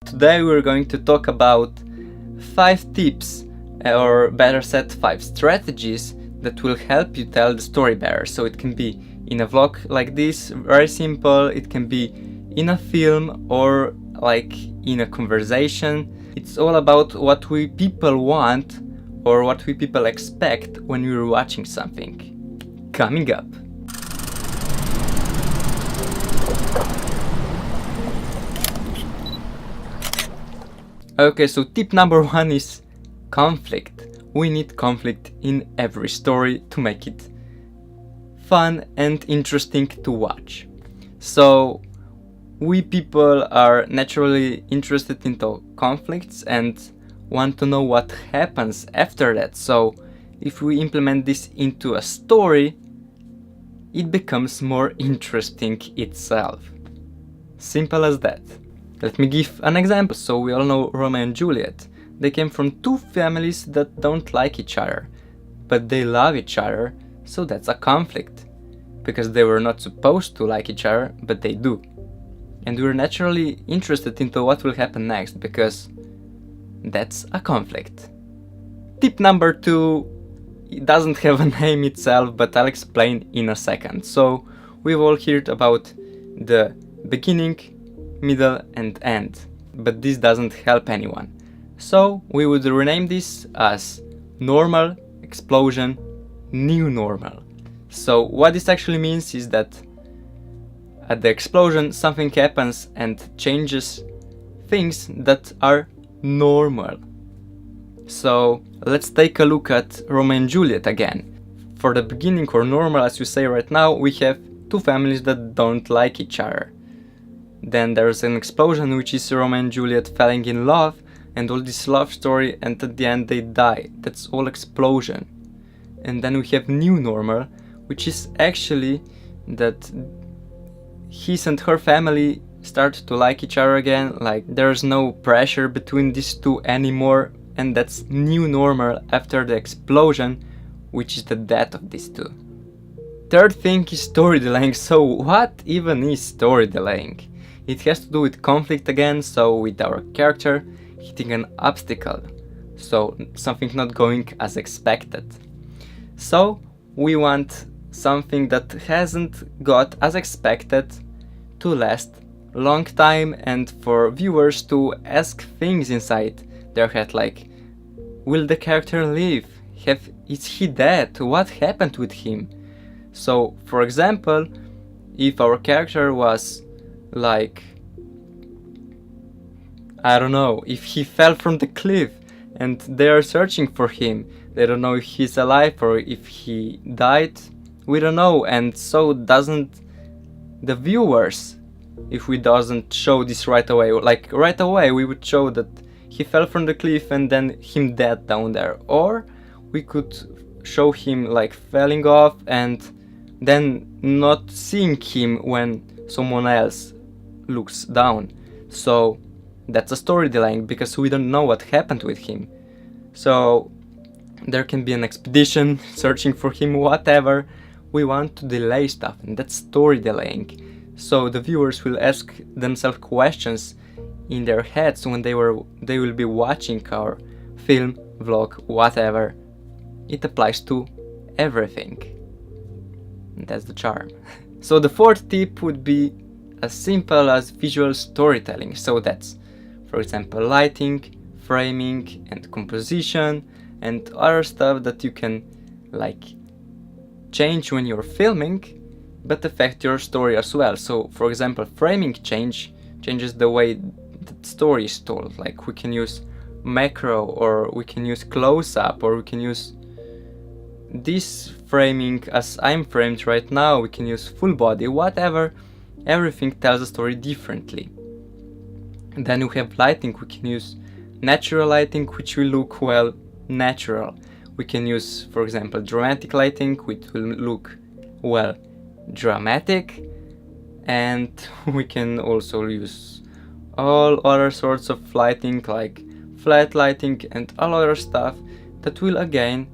Today we're going to talk about 5 tips, or better said 5 strategies that will help you tell the story better. So it can be in a vlog like this, very simple, it can be in a film or like in a conversation. It's all about what we people want or what we people expect when we're watching something. Coming up. Okay, so tip number 1 is conflict. We need conflict in every story to make it fun and interesting to watch. So we people are naturally interested into conflicts and want to know what happens after that. So if we implement this into a story, it becomes more interesting itself. Simple as that. Let me give an example. So we all know Romeo and Juliet. They came from 2 families that don't like each other, but they love each other, so that's a conflict. Because they were not supposed to like each other, but they do. And we're naturally interested into what will happen next, because that's a conflict. Tip number 2, it doesn't have a name itself, but I'll explain in a second. So we've all heard about the beginning, middle and end, but this doesn't help anyone. So we would rename this as normal, explosion, new normal. So what this actually means is that at the explosion something happens and changes things that are normal. So let's take a look at Romeo and Juliet again. For the beginning, or normal as you say right now, we have 2 families that don't like each other. Then there's an explosion, which is Romeo and Juliet falling in love and all this love story, and at the end they die. That's all explosion. And then we have new normal, which is actually that his and her family start to like each other again, like there's no pressure between these 2 anymore, and that's new normal after the explosion, which is the death of these 2. Third thing is story delaying. So what even is story delaying? It has to do with conflict again, so with our character hitting an obstacle, so something not going as expected. So we want something that hasn't got as expected to last long time, and for viewers to ask things inside their head like, will the character live? Is he dead? What happened with him? So for example, if our character was like, I don't know, if he fell from the cliff and they are searching for him, they don't know if he's alive or if he died, we don't know, and so doesn't the viewers if we doesn't show this right away. Like right away we would show that he fell from the cliff and then him dead down there, or we could show him like falling off and then not seeing him when someone else looks down. So that's a story delaying, because we don't know what happened with him. So there can be an expedition searching for him, whatever. We want to delay stuff, and that's story delaying. So the viewers will ask themselves questions in their heads when they will be watching our film, vlog, whatever. It applies to everything. And that's the charm. So the 4th tip would be as simple as visual storytelling. So that's, for example, lighting, framing and composition and other stuff that you can like change when you're filming but affect your story as well. So for example, framing changes the way the story is told. Like we can use macro, or we can use close-up, or we can use this framing as I'm framed right now, we can use full body, whatever. Everything tells a story differently. And then we have lighting. We can use natural lighting, which will look, well, natural. We can use, for example, dramatic lighting, which will look, well, dramatic. And we can also use all other sorts of lighting, like flat lighting and all other stuff that will again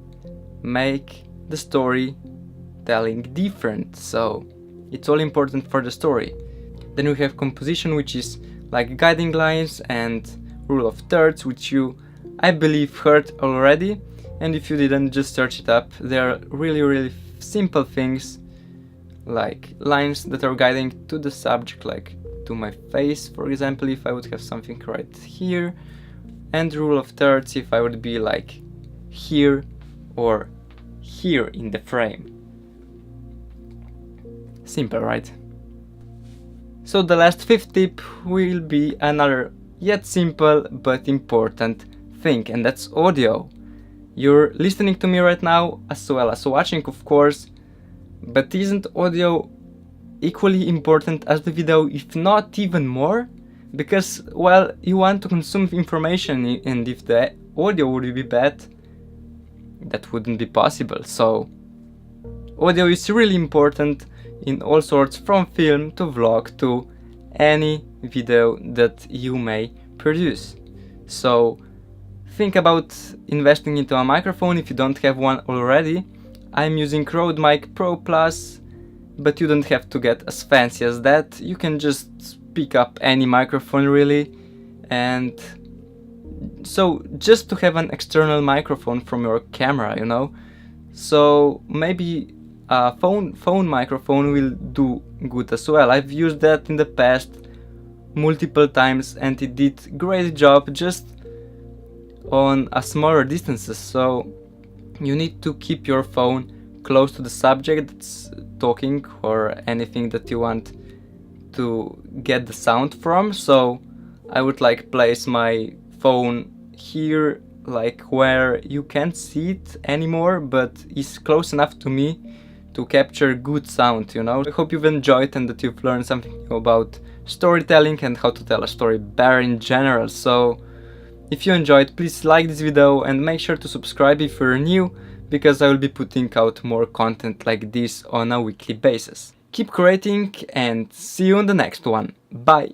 make the story telling different. So it's all important for the story. Then we have composition, which is like guiding lines and rule of thirds, which you, I believe, heard already, and if you didn't, just search it up. They're really simple things, like lines that are guiding to the subject, like to my face, for example, if I would have something right here, and rule of thirds if I would be like here or here in the frame. Simple, right? So the last fifth tip will be another yet simple but important thing, and that's audio. You're listening to me right now as well as watching, of course, but isn't audio equally important as the video, if not even more? Because, well, you want to consume information, and if the audio would be bad, that wouldn't be possible. So audio is really important in all sorts, from film to vlog to any video that you may produce. So think about investing into a microphone if you don't have one already. I'm using Rode Mic Pro Plus, but you don't have to get as fancy as that. You can just pick up any microphone really, and so just to have an external microphone from your camera, you know. So maybe a phone microphone will do good as well. I've used that in the past multiple times and it did great job just on a smaller distances. So you need to keep your phone close to the subject that's talking or anything that you want to get the sound from. So I would like place my phone here, like where you can't see it anymore, but is close enough to me to capture good sound, you know. I hope you've enjoyed and that you've learned something new about storytelling and how to tell a story better in general. So if you enjoyed, please like this video and make sure to subscribe if you're new, because I will be putting out more content like this on a weekly basis. Keep creating and see you on the next one. Bye!